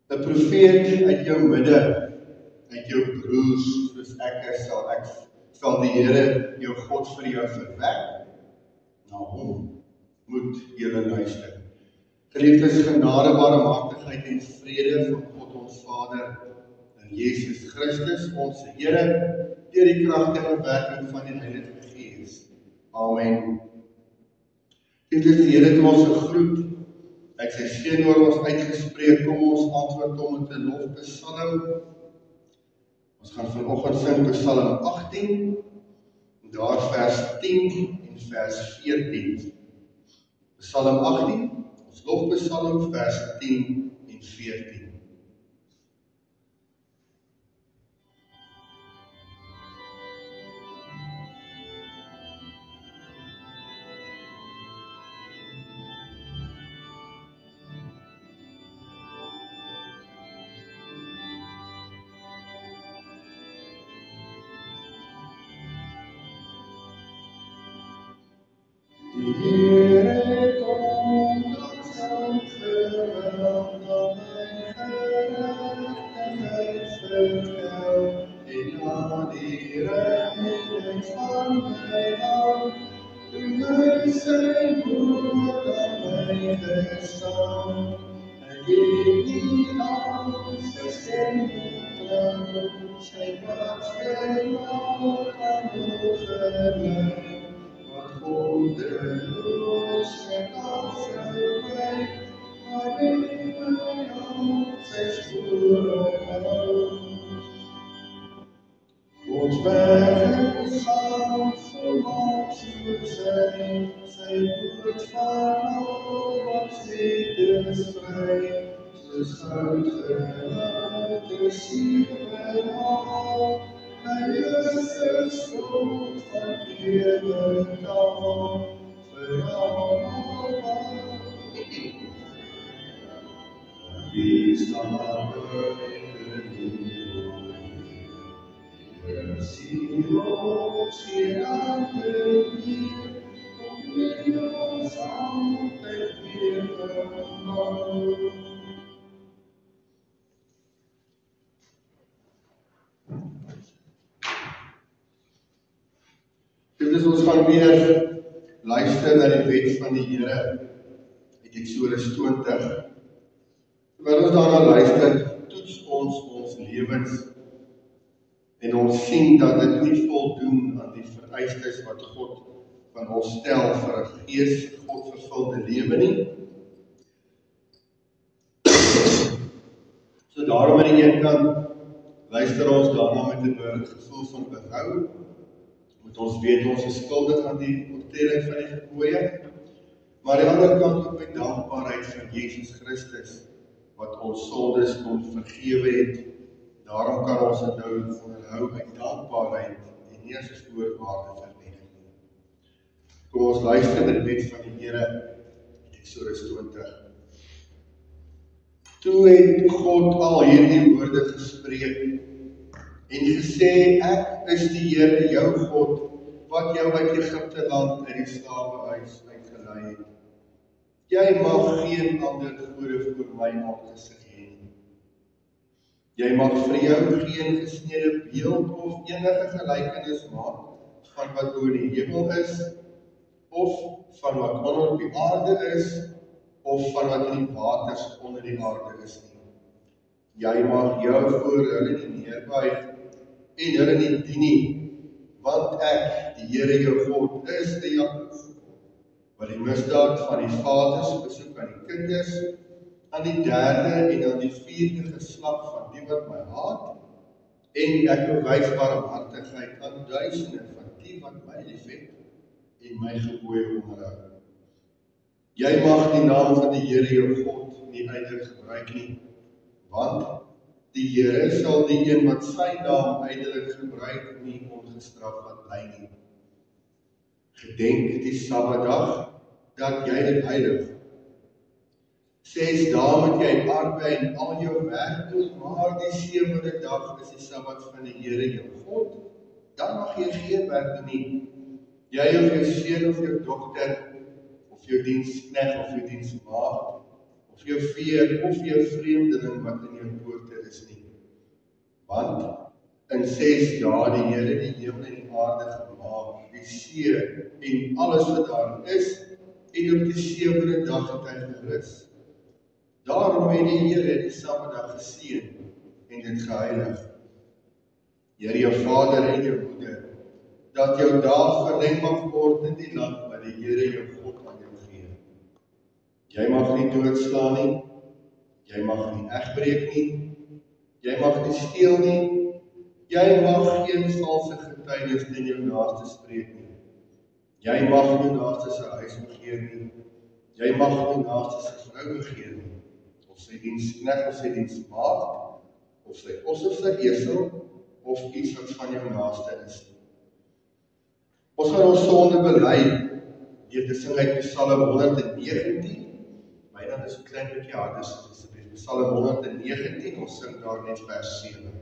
'n profeet uit jou midde, uit jou broers, soos ek sal die Here jou God vir jou verwek. Na hom moet julle luister. Geliefdes, genade, barmhartigheid en vrede van God ons Vader en Jesus Christus, ons Here, deur die kragtige werking van die Heilige Gees. Amen. Dit is die Here het ons gegroet. Hy het sy seën oor ons uitgespreek. Kom ons antwoord hom met 'n lofpsalm. Ons gaan vanoggend sing Psalm 18, en daar vers 10 en vers 14. Psalm 18, ons lofpsalm, vers 10 en 14. Dit is ons gaan weer luister na die wet van die Here uit Eksodus 20. Terwyl ons daarna luister, toets ons lewens en ons sien dat dit nie voldoen aan die vereistes wat God van ons stel vir 'n gees God-vervulde lewe nie. So daarom aan die een kant luister ons daarna met 'n gevoel van berou, moet ons weet ons is skuldig aan die oortreding van die gebooie, maar aan die ander kant ook met dankbaarheid vir Jesus Christus, wat ons sondes kon vergewe het. Daarom kan ons dit nou onderhou uit dankbaarheid en nie as 'n voorwaarde vir redding nie. Kom ons luister na die wet van die Here, Eksodus 20. Toe het God al hierdie woorde gespreek en gesê, ek is die Here, jou God, wat jou uit Egipte land uit die slawehuis uitgelei het. Jy mag geen ander gode voor my aangesig hê nie. Jy mag vir jou geen gesnede beeld of enige gelykenis maak van wat bo in die hemel is, of van wat onder op die aarde is, of van wat in die waters onder die aarde is nie. Jy mag jou voor hulle nie neerbuig en hulle nie dien nie, want ek, die Here jou God, is 'n Jakob, wat die misdaad van die vaders besoek aan die kinders, aan die derde en aan die vierde geslag van die wat my haat, en ek bewys barmhartigheid aan duisende van die wat my liefhet en my gebooie onderhou. Jy mag die naam van die Here jou God nie ydelik gebruik nie, want die Here sal die een wat sy naam ydelik gebruik nie ongestraf laat bly nie. Gedenk die Sabbatdag, dat jy dit heilig. 6 dae moet jy arbei en al jou werk doen, maar die 7de dag is die Sabbat van die Here jou God. Dan mag jy geen werk doen nie. Jy of jou seun of jou dogter, of jou diensknegt of jou diensmaagd, of jou vee of jou vreemdeling wat in jou poorte is nie. Want in 6 dae die Here die hemel en die aarde gemaak, die see en alles wat daarin is, en op die 7de dag het hy gerus. Daarom het die Here die Sabbatdag geseën en dit geheilig. Here jou vader en jou moeder, dat jou dae verleng mag word in die land wat die Here jou God aan jou gee. Jy mag nie doodslaan nie, jy mag nie egbreek nie, jy mag nie steel nie, jy mag geen valse getuienis teen jou naaste spreek nie. Jy mag nie naaste se huis begeer nie, jy mag nie naaste se vrou begeer nie, of sy diensknegt of sy diensmaagd, of sy os of sy esel, of iets wat van jou naaste is. Ons gaan ons sonde bely, deur te sing uit Psalm 119, my dan is 'n klein bietjie hard, dis Psalm 119, ons sing daar net vers 7.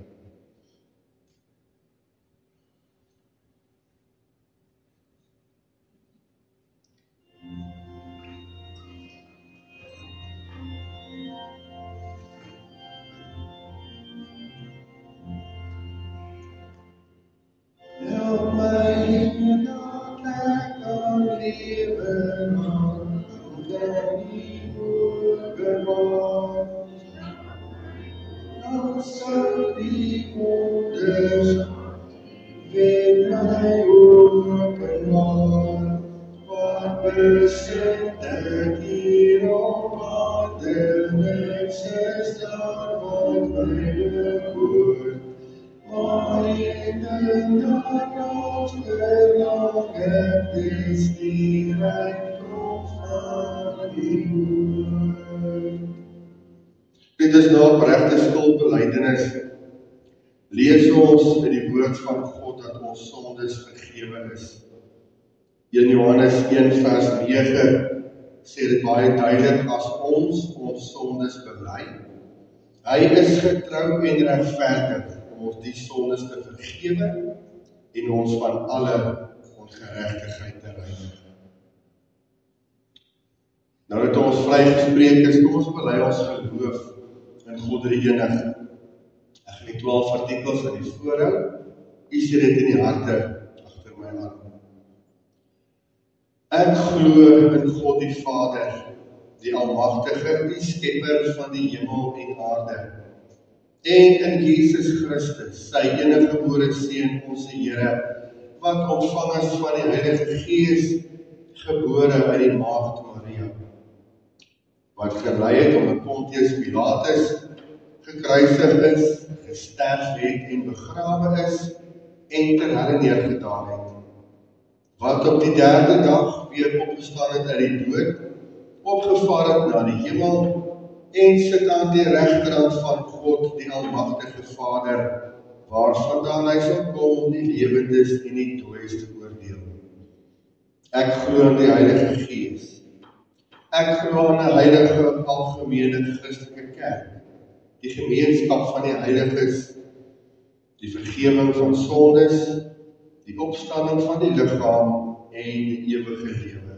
Help my in the lack of living on, that he would belong. No sorry wonders, with my open heart, what percent that hero on the nexus of what my would. Maar in de dag verlang het is die rijkdom van die woord. Dit is nou opregte skuldbelydenis. Lees ons in die woord van God dat ons sondes vergewe is. 1 Johannes 1 vers 9 sê dit baie duidelik, as ons sondes bely, hy is getrou en regverdig om ons die sondes te vergewe en ons van alle ongeregtigheid te reinig. Nou dat ons vrygespreek is, kom ons bely ons geloof in God die enige. Ek gaan die 12 artikels in die voorhou, u sê dit in die harte agter my arm. Ek glo in God die Vader, die Almagtige, die Skepper van die hemel en aarde, en in Jesus Christus, sy enige gebore Seun, ons Here, wat ontvang is van die Heilige Gees, gebore uit die Maagd Maria, wat gelei het onder Pontius Pilatus, gekruisig is, gesterf het en begrawe is, en ter helle neergedaal het. wat op die derde dag weer opgestaan het uit die dood, opgevaar het na die hemel, en sit aan die regterhand van God, die Almagtige Vader, waarvandaan hy sal kom om die lewendes en die dooies te oordeel. Ek glo in die Heilige Gees. Ek glo in 'n heilige algemene Christelike kerk, die gemeenskap van die heiliges, die vergifnis van sondes, die opstanding van die liggaam en die ewige lewe.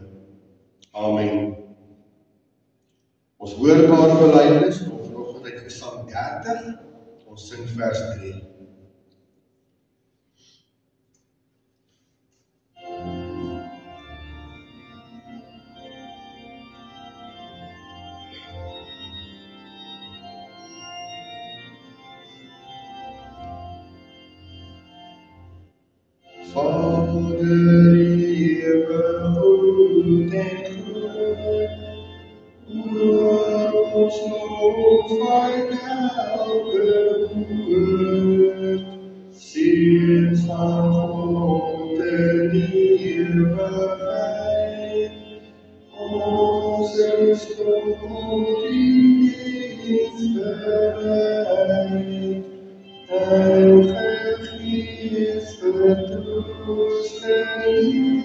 Amen. Ons hoorbare belydenis, ons vanoggend uit Psalm 30, ons sing vers 3. Vader eeuwig goed en groot, hoor ons lofheid elke woord, seën van God in eeuwigheid, ons is tot die dienst bereid, Heilige Gees vertroost en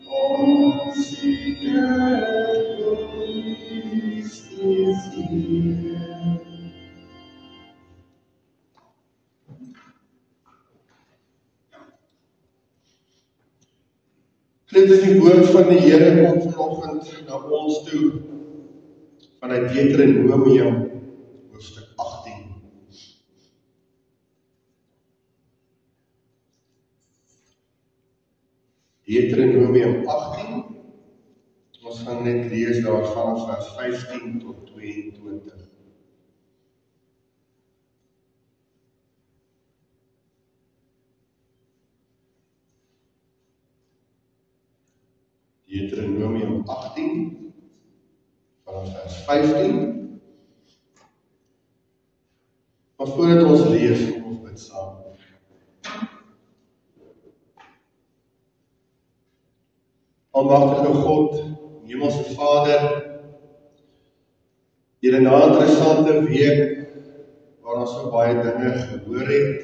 ons die kerk is hier. Dit is die woord van die Here kom vanoggend na ons toe vanuit Deuteronomium hoofstuk 18. Deuteronomium 18, ons gaan net lees daarvan vers 15 tot 22. Deuteronomium 18, vanaf vers 15. Maar voordat ons lees, kom ons bid saam. Almagtige God, Hemelse Vader, hier 'n interessante week waar ons so baie dinge gehoor het,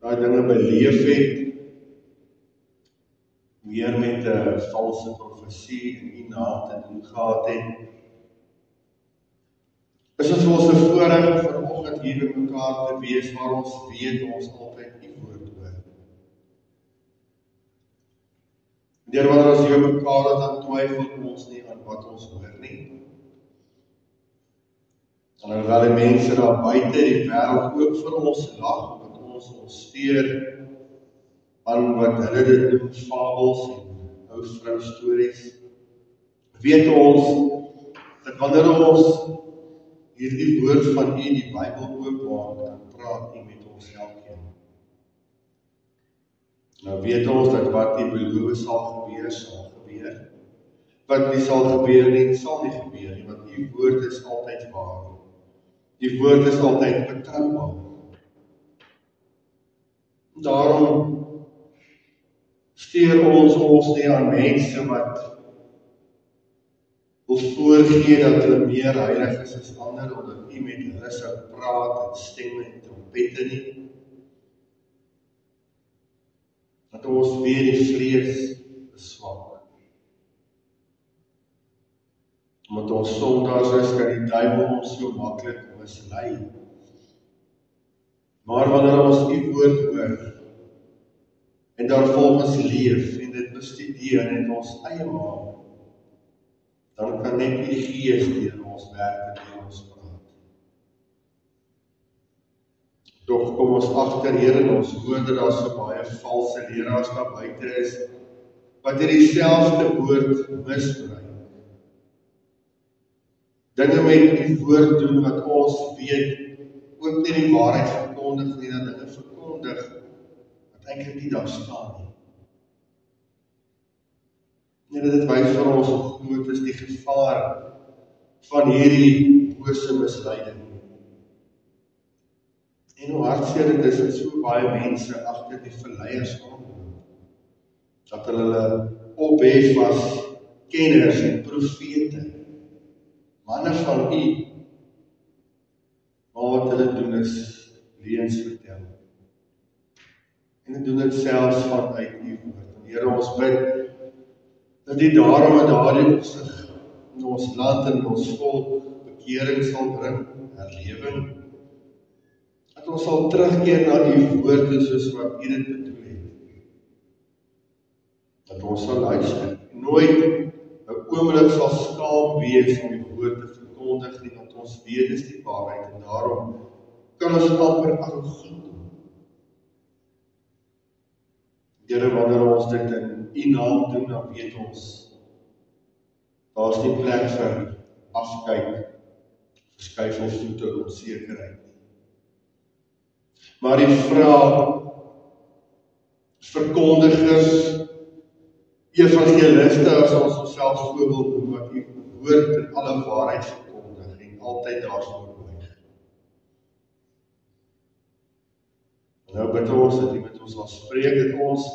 daai dinge beleef het, meer met 'n valse profesie in U naam te doen gehad het. Is dit vir ons 'n voorreg vanoggend hier by mekaar te wees waar ons weet ons altyd U woord hoor. Deur wanneer ons hier mekaar het, dan twyfel ons nie aan wat ons hoor nie. En alhoewel die mense daar buite die wêreld ook vir ons lag, wat ons steur aan wat hulle dit noem fabels en ou vrou stories, weet ons dat wanneer ons hierdie woord van U, die Bybel oopmaak, dan praat U met ons elkeen. Nou weet ons dat wat U beloof sal gebeur. Wat nie sal gebeur nie, sal nie gebeur nie, want U woord is altyd waar. U woord is altyd betroubaar. Daarom steur ons nie aan mense wat wil voorgee dat hulle meer heilig is as ander, omdat U met hulle sou praat en stemme en trompette nie. Dat ons weer die vlees is swak. Omdat ons sondaars is, kan die duiwel ons so maklik mislei. Maar wanneer ons U woord hoor, en daarvolgens leef, en dit bestudeer en ons eie maak, dan kan net die Gees deur ons werk en deur ons praat. Doch kom ons agter, Here, en ons hoor dat daar so baie valse leraars daar buite is, wat hierdie selfde woord misbruik. Dinge met die woord doen wat ons weet, ook nie die waarheid verkondig nie, dat dinge verkondig, wat eintlik nie daar staan nie. En dit wys vir ons hoe groot is die gevaar van hierdie bose misleiding. En hoe hartseer dit is dat so baie mense agter die verleiers aanloop. Dat hulle ophef as kenners en profete, manne van U, maar wat hulle doen is leuns vertel. En hulle doen dit selfs vanuit U woord. En Here, ons bid dat U daarom in daardie opsig in ons land en ons volk bekering sal bring, herlewing. Dat ons sal terugkeer na U woord soos wat U dit bedoel het. Dat ons sal luister, nooit 'n oomblik sal skaam wees om die woord te verkondig nie, want ons weet dis die waarheid en daarom kan ons amper arrogant doen. Here, wanneer ons dit in U naam doen, dan weet ons, daar's nie plek vir afkyk, verskuifelvoete, onsekerheid. Maar die vraag, verkondigers, evangeliste, as ons onsself so wil doen, wat U woord in alle waarheid verkondig en altyd daarvoor buig. Nou bid ons dat U met ons sal spreek, dat ons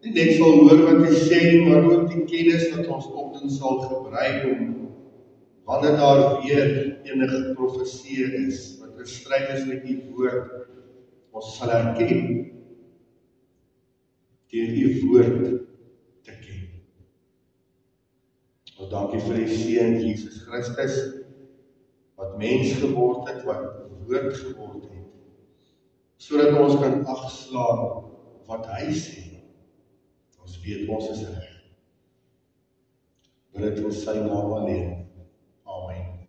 nie net sal hoor wat U sê, maar ook die kennis wat ons opdoen sal gebruik om, wanneer daar weer enige profesie is, wat 'n stryd is met U woord, ons sal herken, deur U woord te ken. Ons dankie vir die Seun Jesus Christus, wat mens geword het, wat woord geword het, sodat ons kan agslaan wat hy sê. Ons weet ons is reg. Bid dit in sy naam alleen. Amen.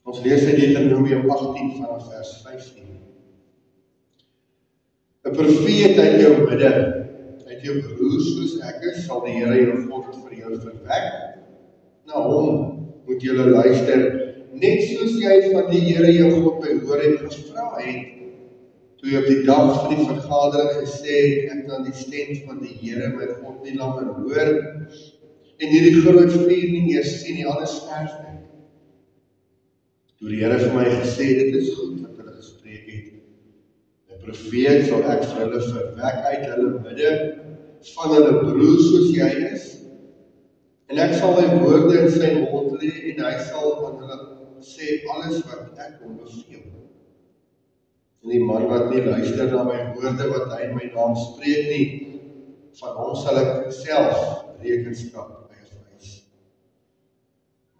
Ons lees uit Deuteronomium 18 vanaf vers 15. 'n Profeet uit jou midde, uit jou broers soos ek is, sal die Here jou God vir jou verwek. Na hom moet julle luister, net soos jy van die Here jou God behoor het gevra het, toe jy op die dag van die vergadering gesê het, ek kan die stem van die Here my God nie langer hoor, en hierdie groot vuur nie meer sien nie, alles sterf ek. Toe die Here vir my gesê, dit is goed wat hulle gespreek het. 'n Profeet sal ek vir hulle verwek uit hulle midde, van hulle broers soos jy is, en ek sal my woorde in sy mond lê, en hy sal aan hulle sê alles wat ek hom beveel. En die man wat nie luister na my woorde wat hy in my naam spreek nie, van hom sal ek self rekenskap eis.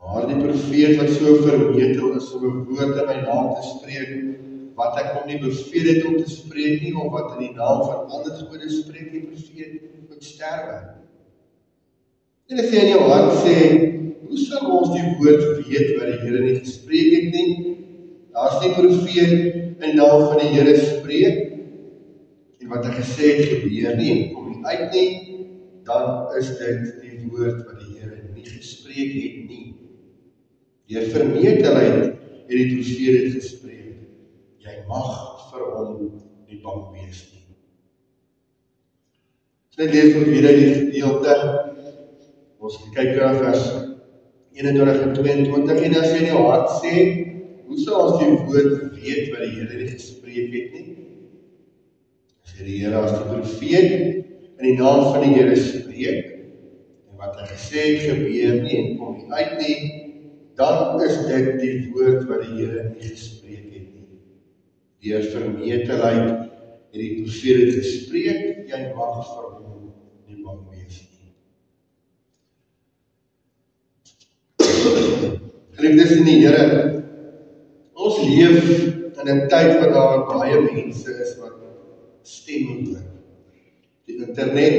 Maar die profeet wat so vermetel is om 'n woord in my naam te spreek, wat ek hom nie beveel het om te spreek nie, of wat in die naam van ander gode spreek, die profeet moet sterwe. En as jy in jou hart sê, hoe sal ons die woord weet wat die Here nie gespreek het nie? Daar's nie profeet in naam van die Here spreek, en wat hy gesê het gebeur nie, en kom nie uit nie, dan is dit die woord wat die Here nie gespreek het nie. Deur vermetelheid het die profeet het gespreek. Jy mag vir hom nie bang wees nie. Net lees ons weer uit die gedeelte. Ons kyk na vers 21 en 22, en as jy in jou hart sê, hoe sal ons die woord weet wat die Here nie gespreek het nie? Sê die Here, as die profeet in die naam van die Here spreek, en wat hy gesê het gebeur nie, en kom nie uit nie, dan is dit die woord wat die Here nie gespreek het nie. Deur vermetelheid het die profeet gespreek, jy mag vir hom nie bang wees nie. Geliefdes in die Here, ons leef in 'n tyd waar daar baie mense is wat stemme hoor. Die internet,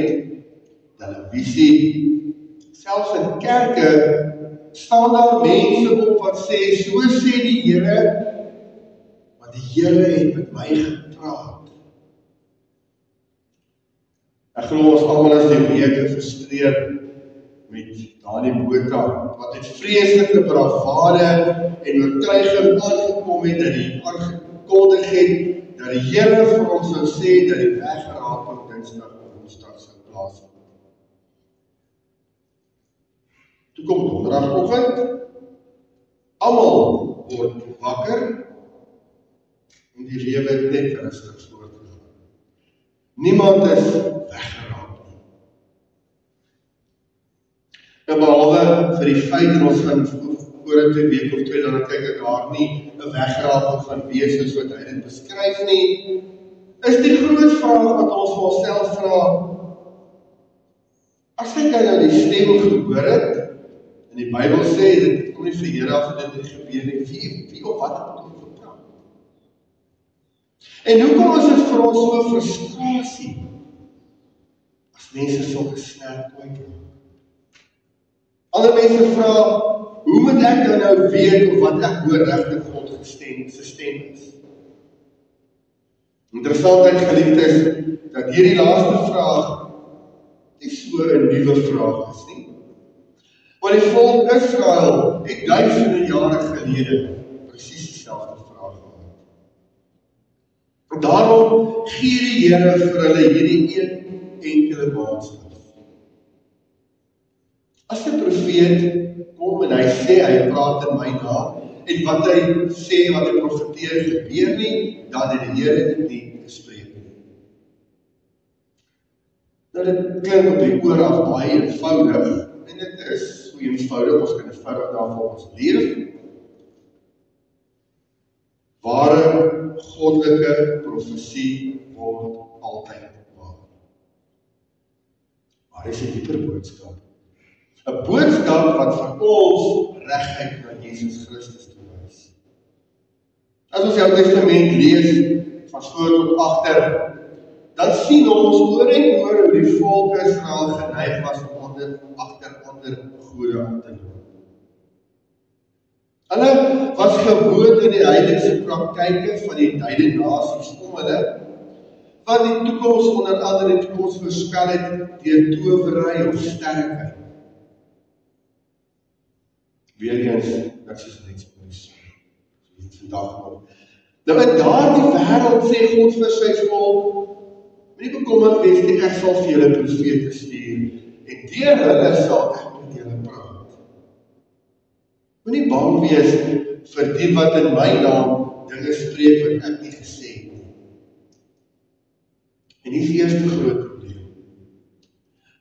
televisie, selfs in kerke staan daar mense op wat sê, so sê die Here, want die Here het met my gepraat. Ek glo ons almal is die week gefrustreerd met Dani Botha, wat het vreeslike bravade en oortuiging aangekom het, dat hy aangekondig het, dat die Here vir ons sou sê, dat die weggeraap op Dinsdag of Woensdag sou plaasvind. Toe kom donderdagoggend, Almal word wakker en die lewe net rustig voortgegaan. Niemand is weggeraak nie. Nou behalwe vir die feit dat ons gaan oor 'n week of 2 dan kyk dat daar nie 'n wegraking gaan wees soos wat hy dit beskryf nie, is die groot vraag wat ons vir onsself vra, as jy nou die stem gehoor het, en die Bybel sê, dit kom nie vir Here af dit het gebeur nie, wie of wat het ons gepraat? En hoekom is dit vir ons so frustrasie, as mense sulke snerp kwytraak? Ander mense vra, hoe moet ek nou weet of wat ek hoor regtig God se stem is? Interessantheid geliefdes, dat hierdie laaste vraag nie so 'n nuwe vraag is nie. Want die volk Israel het duisende jare gelede presies dieselfde vraag gehad. En daarom gee die Here vir hulle hierdie een enkele boodskap. As 'n profeet kom en hy sê, hy praat in my naam, en wat hy sê, wat hy profeteer gebeur nie, dan het die Here dit nie gespreek nie. Nou dit klink op die oor af baie eenvoudig, en dit is so eenvoudig, ons kan eenvoudig daarvan ons leef. Ware goddelike profesie word altyd waar. Maar is 'n dieper boodskap. 'n boodskap wat vir ons reguit na Jesus Christus toe wys. As ons die Ou Testament lees, van voor tot agter, dan sien ons oor en oor hoe die volk Israel geneig was om agter ander gode aan te loop. Hulle was gewoond in die heidense praktyke van die heidene nasies om hulle, wat die toekoms onder andere die toekoms voorspel het deur towery of sterkheid. Weerens, niks is net so iets vandag nog. Nou in daardie wêreld sê God vir sy volk, moenie bekommerd wees nie, ek sal vir julle profete stuur, en deur hulle sal ek met julle praat. Moenie bang wees vir die wat in my naam dinge spreek wat ek nie gesê het nie. En hier is die eerste groot probleem.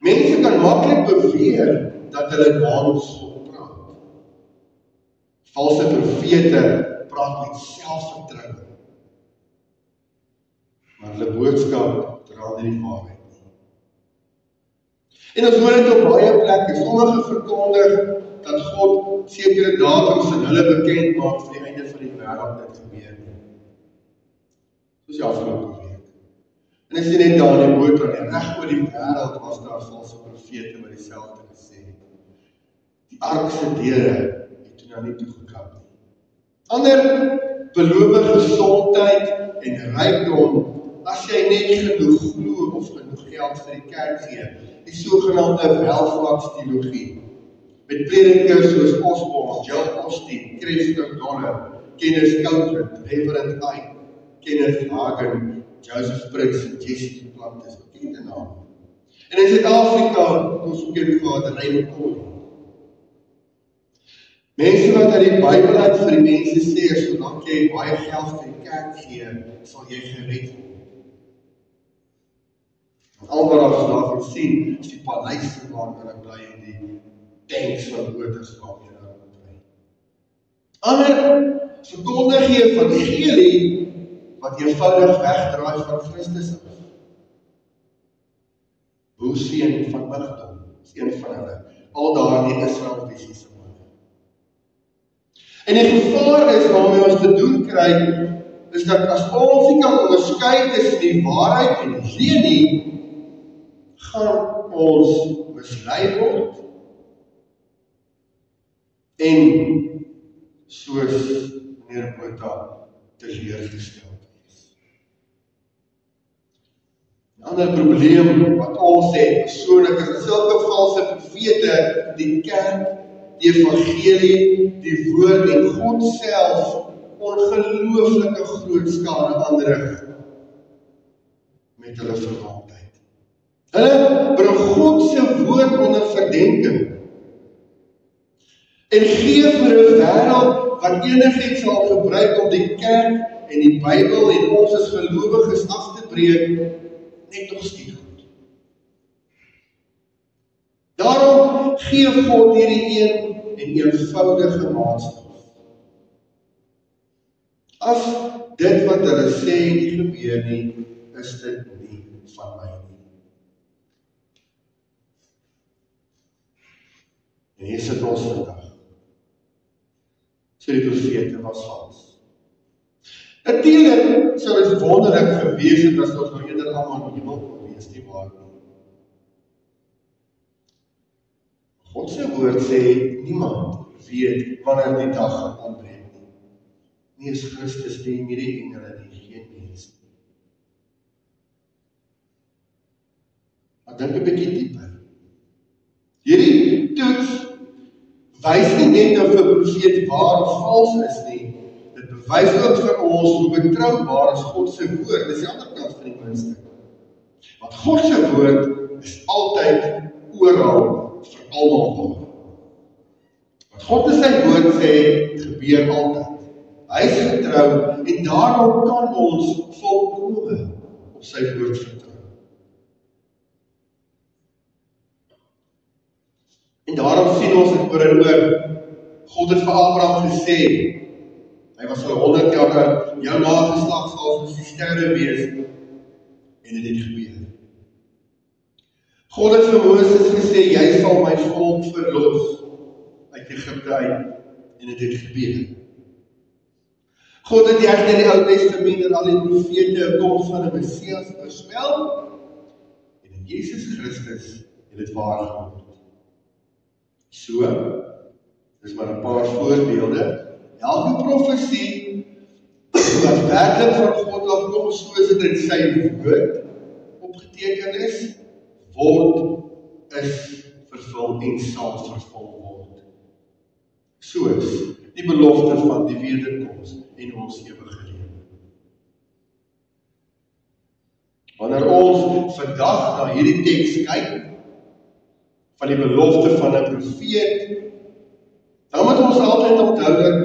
Mense kan maklik beweer dat hulle namens God praat. Valse profete praat met selfvertroue. Maar hulle boodskap dra nie die waarheid nie. En ons hoor dit op baie plekke. Sommige verkondig dat God sekere datums in hulle bekend maak vir die einde van die wêreld dit gebeur nie. Soos die afgelope week. En as jy net daar in die motor en reg oor die wêreld was daar valse profete wat dieselfde gesê het. Die ark se deure het toe nou nie toegeklap nie. Ander beloof gesondheid en rykdom as jy net genoeg glo of genoeg geld vir die kerk gee. Die sogenaamde welvaartsteologie. Met predikers soos Osborne, Joel Osteen, Crefton Dollar, Kenneth Copeland, Reverend Ike, Kenneth Hagin, Joseph Prince en Jesse Duplantis, bekende name. En in Suid-Afrika, ons ook in gehad, Raymond Cole. Mense wat uit die Bybel uit vir die mense sê, solank jy baie geld vir die kerk gee, sal jy gered word. Al wat ons daarvan sien, is die paleise waarin hulle bly en die tanks van motors waarmee hulle bly. Ander verkondig die evangelie wat eenvoudig wegdraai van Christus af. Boeseen van Bigdom is een van hulle. Al daardie Israel visies van hulle. En die gevaar is waarmee ons te doen kry, is dat as ons nie kan onderskei tussen die waarheid en die leuen nie, gaan ons mislei word en soos meneer Botha teleurgestel is. 'n Ander probleem wat ons het persoonlik is dat sulke valse profete die kerk, die evangelie, die woord en God self ongelooflike groot skade aanrig met hulle verwantheid. Hulle bring God se woord onder verdenking en gee vir 'n wêreld wat enigiets sal gebruik om die kerk en die Bybel en ons as gelowiges af te breek, net nog steeds goed. Daarom gee God hierdie een en eenvoudige maatstaf. As dit wat hulle sê nie gebeur nie, is dit nie van my nie. En hier sit ons vandag. So die profete was vals. Natuurlijk sou dit wonderlik gewees het as ons nou eerder allemaal in die hemel kon wees, nie waar nie. God se woord sê, niemand weet wanneer die dag gaan aanbreek nie. Nie is Christus nie, nie die engele nie, geen mens nie. Maar dink 'n bietjie dieper. Hierdie toets wys nie net of 'n profeet waar of vals is nie. Dit bewys ook vir ons hoe betroubaar is God se woord. Dis die ander kant van die muntstuk. Want God se woord is altyd oral vir almal waar. Wat God in sy woord sê, gebeur altyd. Hy is getrou en daarom kan ons volkome op sy woord vertrou. En daarom sien ons dit oor en oor. God het vir Abraham gesê, hy was al 100 jaar, jou nageslag sal soos die sterre wees, en dit het gebeur. God het vir Moses gesê, jy sal my volk verlos uit Egipte uit, en dit het gebeur. God het reg in die Ou Testament en al die profete 'n koms van 'n Messias voorspel, en in Jesus Christus het dit waar geword. So, dis maar 'n paar voorbeelde. Elke profesie wat werklik van God afkom, soos dit in sy woord opgeteken is, is vervul en sal vervul word. Soos die belofte van die wederkoms en ons ewige lewe. Wanneer ons vandag na hierdie teks kyk, van die belofte van 'n profeet, dan moet ons altyd onthou dat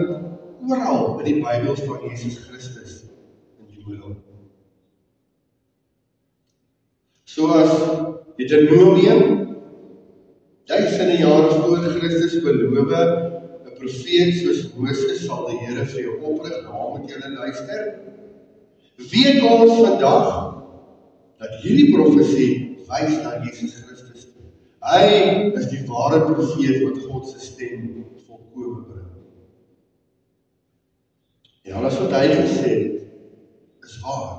oral in die Bybel staan Jesus Christus in die hemel. Soos Deuteronomium, duisende jare voor Christus beloof, 'n profeet soos Moses sal die Here vir jou oprig, na hom moet julle luister. Weet ons vandag dat hierdie profesie wys na Jesus Christus. Hy is die ware profeet wat God se stem volkome bring. En alles wat hy gesê het, is waar.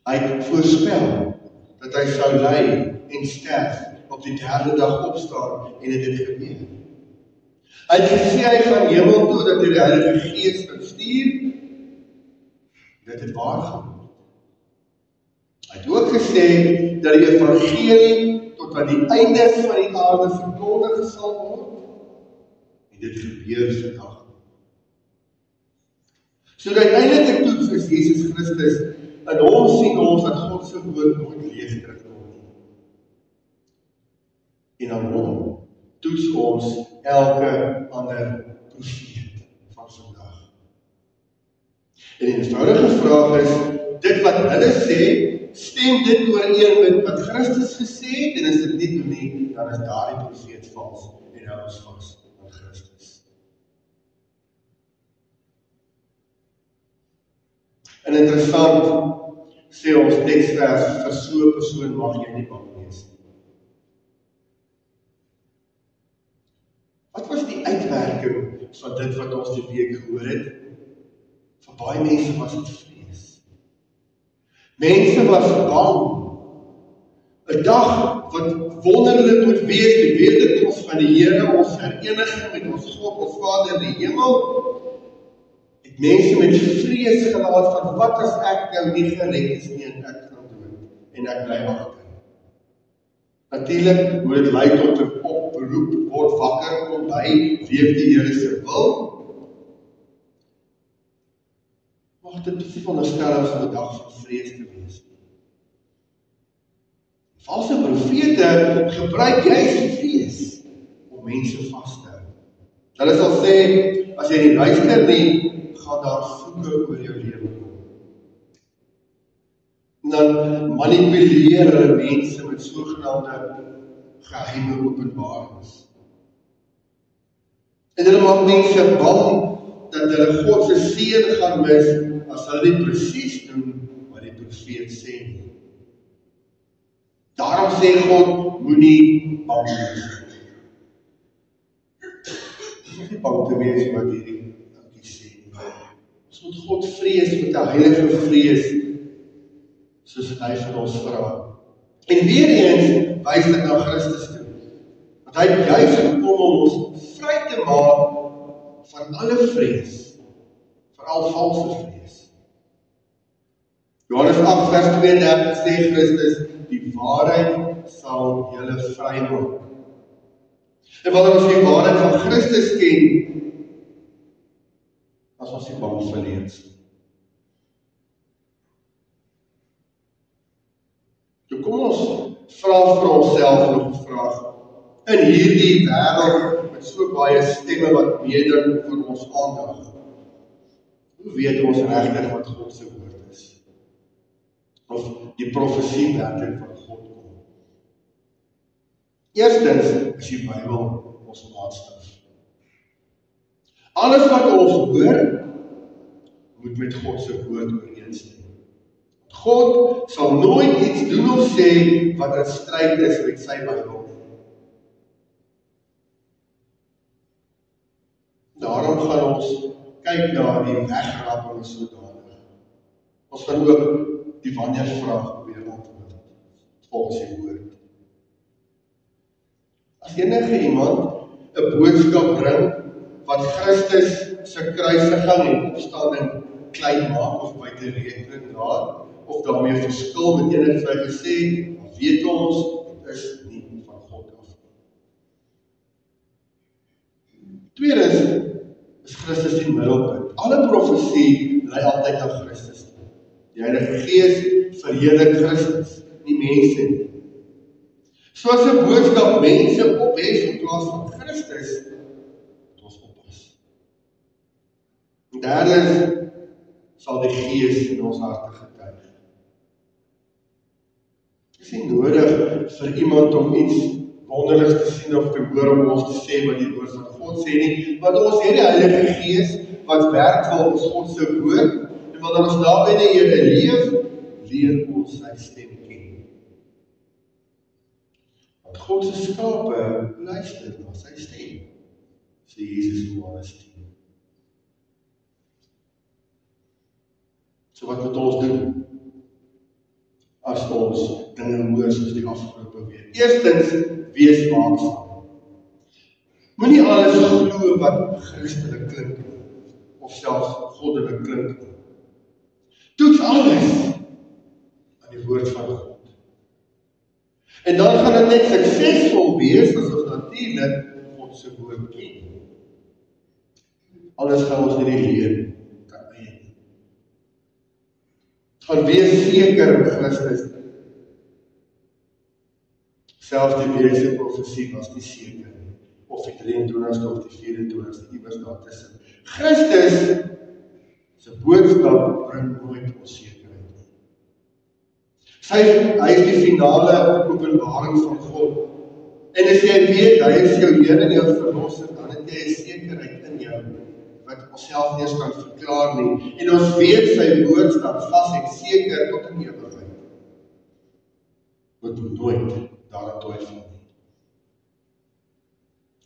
Hy het voorspel dat hy sou ly en sterf, op die 3de dag opstaan, en dit het gebeur. Hy het gesê hy gaan hemel toe, dat hy die Heilige Gees kan stuur, dit het waar geword. Hy het ook gesê dat die evangelie tot aan die einde van die aarde verkondig sal word, en dit gebeur vandag. So die uiteindelike toets is Jesus Christus, en hom sien ons dat God se woord nooit leeg terugkom nie. En aan hom toets ons elke ander profeet van vandag. En die eenvoudige vraag is, dit wat hulle sê, stem dit ooreen met wat Christus gesê het, en as dit nie doen nie, dan is daardie profeet vals, en hou ons vas aan Christus. En interessant, sê ons teksvers, vir so 'n persoon mag jy nie bang wees nie. Wat was die uitwerking van dit wat ons die week gehoor het? Vir baie mense was dit vrees. Mense was bang. 'n Dag wat wonderlik moet wees, die wederkoms van die Here, ons hereniging met ons God, ons Vader in die hemel. Het mense met vrees gelaat van wat as ek nou nie gered is nie en ek gaan dood en ek bly agter. Natuurlik moet dit lei tot 'n oproep, word wakker, kom by, leef die Here se wil. Mag dit nie veronderstel as 'n dag van vrees te wees. Valse profete gebruik juist vrees om mense vas te hou. Hulle sal sê, as jy nie luister nie, gaan daar vloeke oor jou lewe kom. En dan manipuleer hulle mense met sogenaamde geheime openbarings. En hulle maak mense bang dat hulle God se seën gaan mis as hulle nie presies doen wat die profeet sê nie. Daarom sê God, moenie bang wees. Ons nie bang te wees wat hierdie sê nie. Ons moet God vrees met 'n heilige vrees, soos hy van ons vra. En weer eens wys dit na Christus toe. Want hy het juis gekom om ons vry te maak van alle vrees, veral valse vrees. Johannes 8 vers 32 sê Christus, die waarheid sal julle vry maak. En wanneer ons die waarheid van Christus ken, as ons nie bang vir leens. So kom ons vra vir onsself nog 'n vraag. In hierdie wêreld met so baie stemme wat beding vir ons aandag, hoe weet ons regtig wat God se woord is? Of die profesie werklik van God kom? Eerstens is die Bybel ons maatstaf. Alles wat ons hoor, moet met God se woord ooreenstem. God sal nooit iets doen of sê wat in stryd is met sy Bybel. Daarom gaan ons kyk na die wegrapping sodanig. Ons gaan ook die wanneer-vraag weer antwoord, volgens die woord. As enige iemand 'n boodskap bring wat Christus se kruisiging en opstanding klein maak of buite rekening laat, of daarmee verskil met enige wat hy gesê, dan weet ons, dit is nie van God af. Tweedens is Christus die middelpunt. Alle profesie lei altyd na Christus. Die Heilige Gees verheerlik Christus, nie mense nie. So as 'n boodskap mense ophef in plaas van Christus, moet ons oppas. En derdens sal die Gees in ons harte getuig. Dit is nie nodig vir iemand om iets wonderliks te sien of te hoor om ons te sê wat die woord van God sê nie, want ons het die Heilige Gees wat werk volgens God se woord, en wanneer ons naby die Here leef, leer ons sy stem ken. Want God se skape luister na sy stem, sê Jesus in Johannes 10. So wat moet ons doen as ons dinge hoor soos die afgelope week? Eerstens, wees waaksaam. Moenie alles glo wat Christelik klink of selfs goddelik klink. Toets alles aan die woord van God. En dan gaan dit net suksesvol wees as ons natuurlik God se woord ken. Anders gaan ons nie leer kan eien. Gaan wees seker in Christus. Selfs die Hebreëse profesie was nie seker nie, of die 23ste of die 24ste, iewers daartussen. Christus se boodskap bring nooit onsekerheid nie. Hy is die finale openbaring van God. En as jy weet, hy is jou Here en jou Verlosser, dan het jy 'n sekerheid in jou, wat ons self nie eens kan verklaar nie. En ons weet sy woord staan vas en seker tot in ewigheid. Moet nooit daaraan twyfel nie.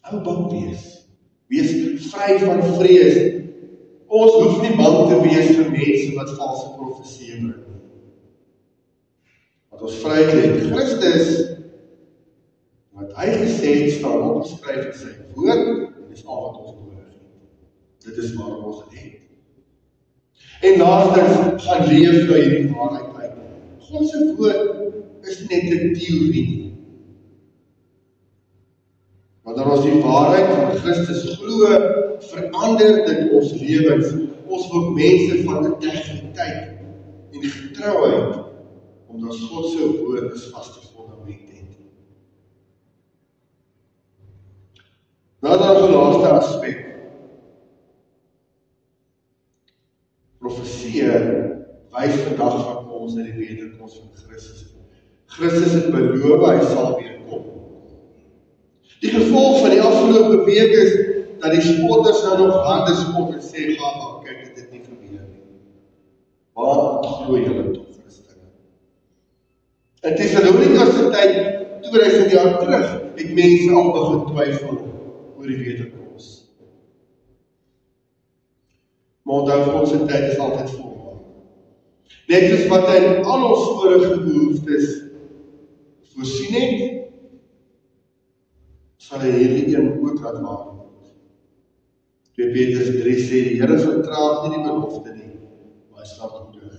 Hou bang wees. Wees vry van vrees. Ons hoef nie bang te wees vir mense wat valse profeseë bring nie. Wat ons vryheid het, Christus, wat hy gesê het, staan opgeskryf in sy woord, en dis al wat ons nodig het. Dit is waarom ons dit het. En laastens, gaan leef na hierdie waarheid uit. God se woord is net 'n teorie nie. Wanneer ons die waarheid van Christus glo, verander dit ons lewens. Ons word mense van integriteit en getrouheid, omdat God se woord 'n vaste fundament het. Nou dan die laaste laaste aspek. Profesie wys vandag van ons na die wederkoms van Christus. Christus het beloof, hy sal weer kom. Die gevolg van die afgelope week is, dat die spotters nou nog hande spot en sê, gaan, kyk, dit het nie gebeur nie. Waar glo julle tot Christus? In Thessalonika se tyd, 2000 jaar terug, het mense al begin twyfel oor die wederkoms. Maar onthou, God se tyd is altyd volmaak. Net soos wat hy in al ons vorige behoeftes voorsien het, sal hy hierdie een ook laat waar word. 2 Petrus 3 sê, die Here vertraag nie die belofte nie, maar hy is lankmoedig.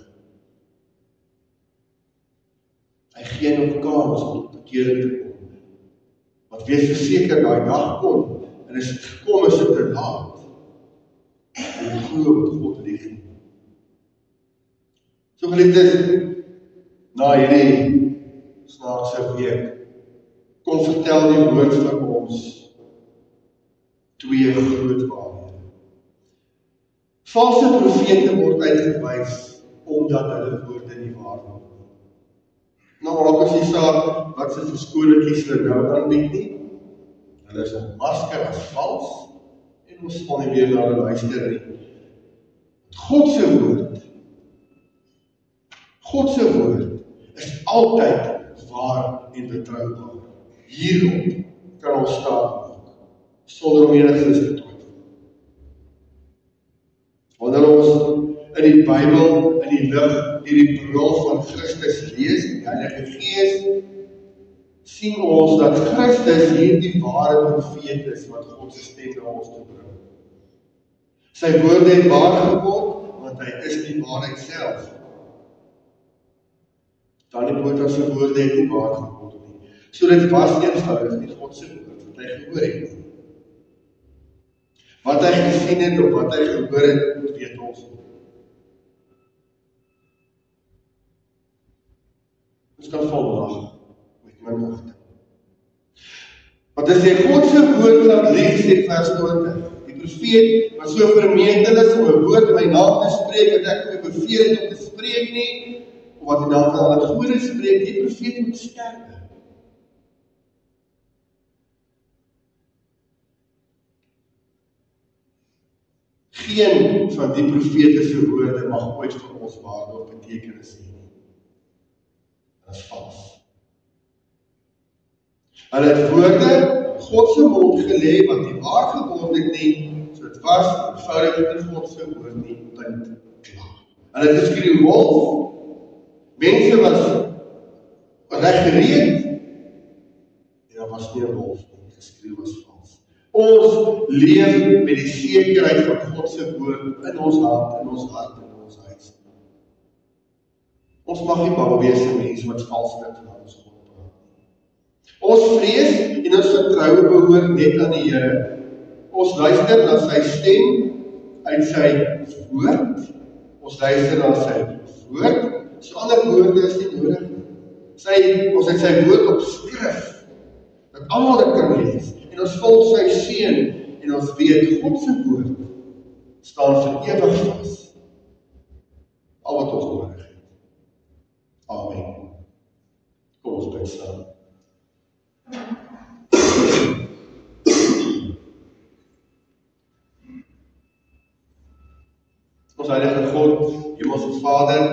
Hy gee nog kans om tot bekering te kom. Want wees verseker, daai dag kom, en as dit gekom is dit te laat. En ek glo wat God lief het. So geliefdes, na hierdie snaakse week, kom vertel die woord vir ons 2 groot waarhede. Valse profete word uitgewys omdat hulle woorde nie waar word. Nou maak ons nie saak wat se verskoningetjies hulle nou aanbied nie. Hulle is nog masker as vals en ons sal nie weer na hulle luister nie. God se woord is altyd waar en betroubaar. Hierop kan ons staan maak, sonder om enigstens te twyfel. Wanneer ons in die Bybel, in die lig, die bron van Christus lees, die Heilige Gees, sien ons dat Christus hierdie ware profeet is, wat God se stem na ons toe bring. Sy woorde het waar geword, want hy is die waarheid self. Dan die Botha se woorde het nie waar geword nie. So dit was eenvoudig nie God se woord, wat hy gehoor het. Wat hy gesien het, of wat hy gehoor het, weet ons nie. Ons kan volwag met my magte. Want as jy God se woord laat lees, sê vers 20, die profeet wat so vermetel is om 'n woord in my naam te spreek, wat ek nie beveel het om te spreek nie, of wat hy dan van ander goede spreek, die profeet moet sterwe. Geen van die profetiese woorde mag ooit vir ons waarde of betekenis hê nie. Dat is vals. Hulle het woorde God se mond gelê wat nie waar geword het nie, so dit was eenvoudig nie God se woord nie, punt, klaar. Hulle het geskreeu wolf, mense was reg gereed, en daar was nie 'n wolf nie, geskreeu was vals. Ons leef met die sekerheid van God se woord in ons hart, in ons huis. Ons mag nie bang wees vir mense wat valslik van ons God praat. Ons vrees en ons vertroue behoort net aan die Here. Ons luister na sy stem uit sy woord. Ons luister na sy woord. So ander woorde is nie nodig nie. Ons het sy woord op skrif, dat almal dit kan lees. En ons volg sy seën, en ons weet, God se woord staan vir ewig vas. Al wat ons nodig het. Amen. Kom ons bid saam. Ons heilige God, Hemelse Vader,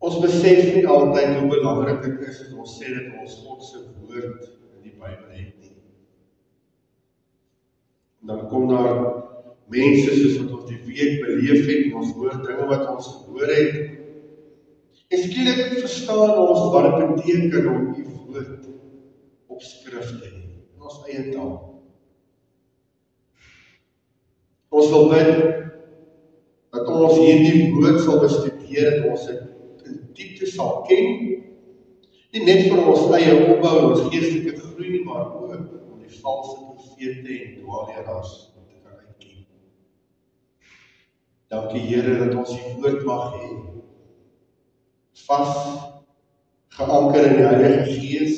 ons besef nie altyd hoe belangrik dit is as ons sê dat ons God se woord in die Bybel het nie. En dan kom daar mense soos wat ons die week beleef het, en ons hoor dinge wat ons gehoor het. En skielik verstaan ons wat dit beteken om die woord op skrif te hê, in ons eie taal. Ons wil bid dat ons hierdie woord sal bestudeer, dat ons dit in diepte sal ken, nie net vir ons eie opbou en ons geestelike groei nie, maar ook om die valse profete en dwaalleraars te kan uitken. Dankie Here dat ons die woord mag hê, vas geanker in die Heilige Gees,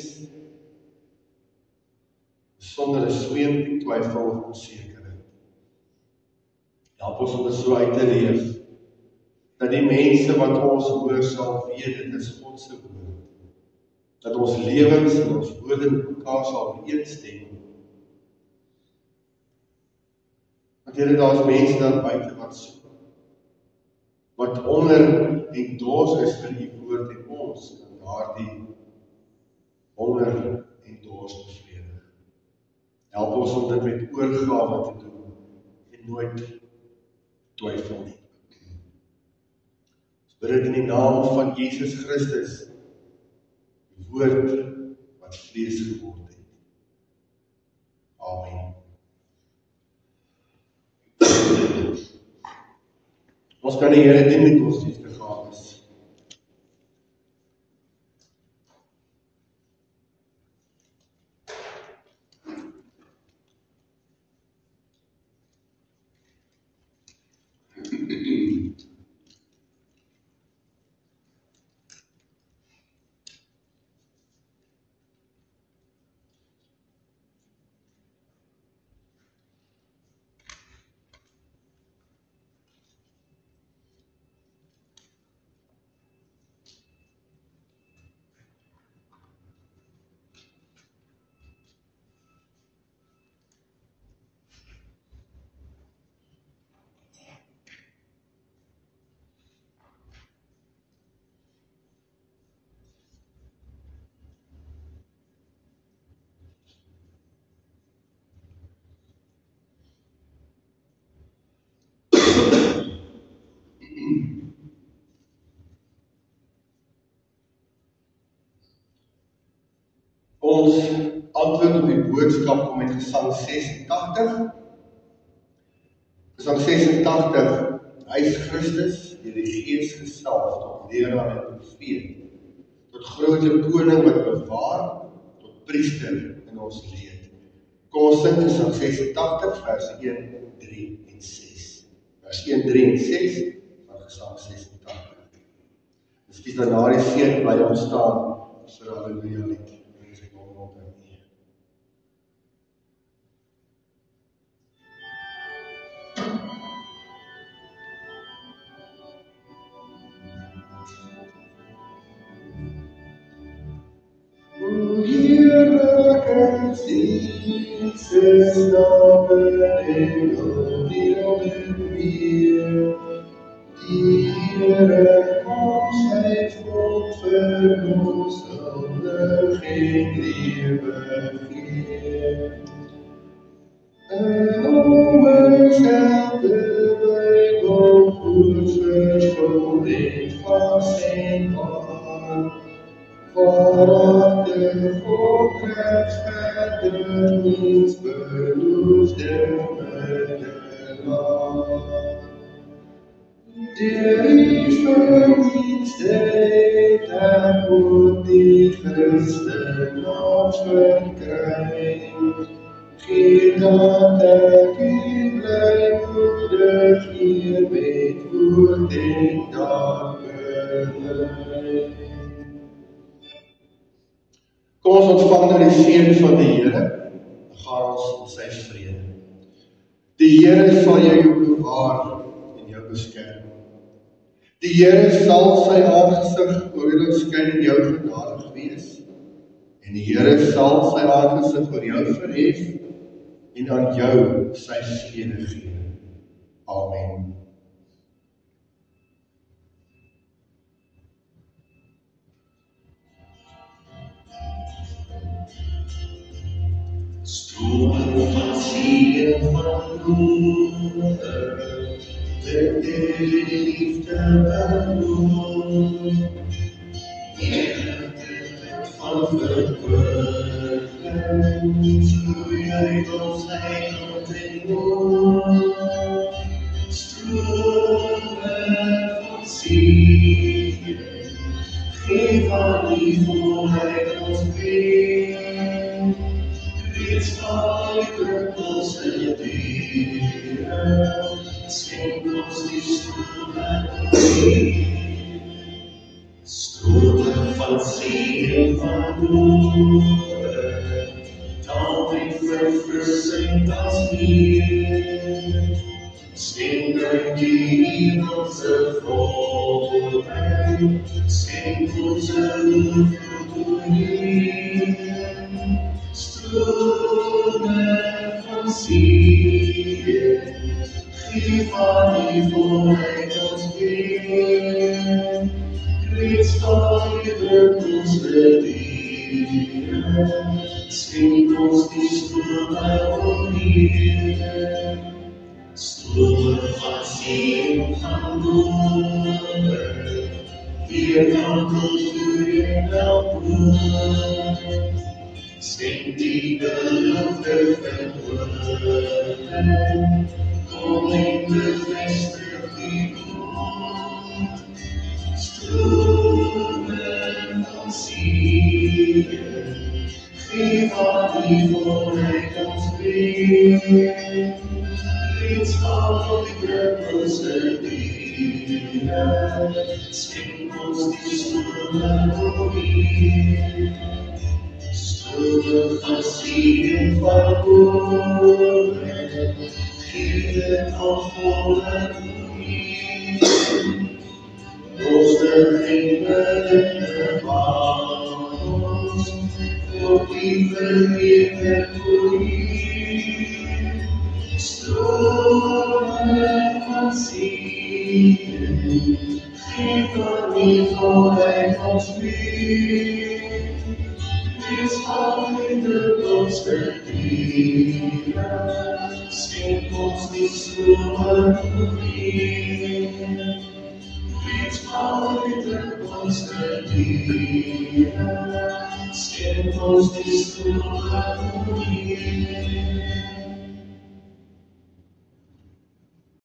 vreemd, die twyfel, onsekerheid. Help ons om dit so uit te leef, dat die mense wat ons hoor sal weet, dit is God se woord. Dat ons lewens en ons woorde met mekaar sal ooreenstem. Want Here, daar is mense daar buite wat soek, wat honger en dors is vir die woord en ons kan daardie honger en dors bevredig. Help ons om dit met oorgawe te doen en nooit twyfel nie. Ons bid dit in die naam van Jesus Christus, die woord wat vlees geword het. Amen. Ons kan die Here dien met ons liefdegawes. Ons antwoord op die boodskap kom met Gesang 86. Gesang 86, hy is Christus, deur die Gees gesalf, tot leraar en profeet, tot grote koning wat bewaar, tot priester in ons leed. Kom ons sing Gesang 86, vers 1, 3 en 6. Vers 1, 3 en 6 van Gesang 86. Miskien daarna die seën bly ons staan vir Halleluja lied. Jesus naam en deel met weer. Die Here ons het God vir ons sondig en lewe gee. En om myself te Bybel goed vervul en vas en waar. Waarachtig oprecht verder niets beloofde middelaar. Der is verdienste dat moet die Christen ons verkrijgen. Geef dat ek u blijmoedig hier met woord en daad beleid. Kom ons ontvang nou die seën van die Here, dan gaan ons in sy vrede. Die Here sal jou bewaar en jou beskerm. Die Here sal sy aangesig oor jou skyn en jou genadig wees. En die Here sal sy aangesig oor jou verhef en aan jou sy vrede gee. Amen. Stroom van zegen van bloede, met de liefde bedoeld. Heerlijkheid van verkwikking, vloei uit ons heiland en moed. Stromen van zegen, geef aan die volheid ons weer. Dit spuitert ons in dieren, schenkt ons die stromen stromen van zegen van bloed, taal met verfrissing Schenk die hemelse volheid, schenk ons strome van zegen, geef aan die volheid ons weer, reeds duidelijk ons bedienen, schenk ons die strome opnieuw. Strome van zegen van wonder, vierkant vloeien elke. Schenk die belofte verhoorden, koning bevestig die woord. Strome van zegen, geef aan die volheid ons weer. Reeds al die druppels verdienen, schenk ons die strome opnieuw. Strome van zegen van woorden, geef het al volle opnieuw. Los de hemelen waals, voor die verheven koning. Strome van zegen, geef aan die volheid ons weer. Wees altijd ons verdienen, schenk ons die strome opnieuw. Wees altijd ons verdienen, schenk ons die strome opnieuw.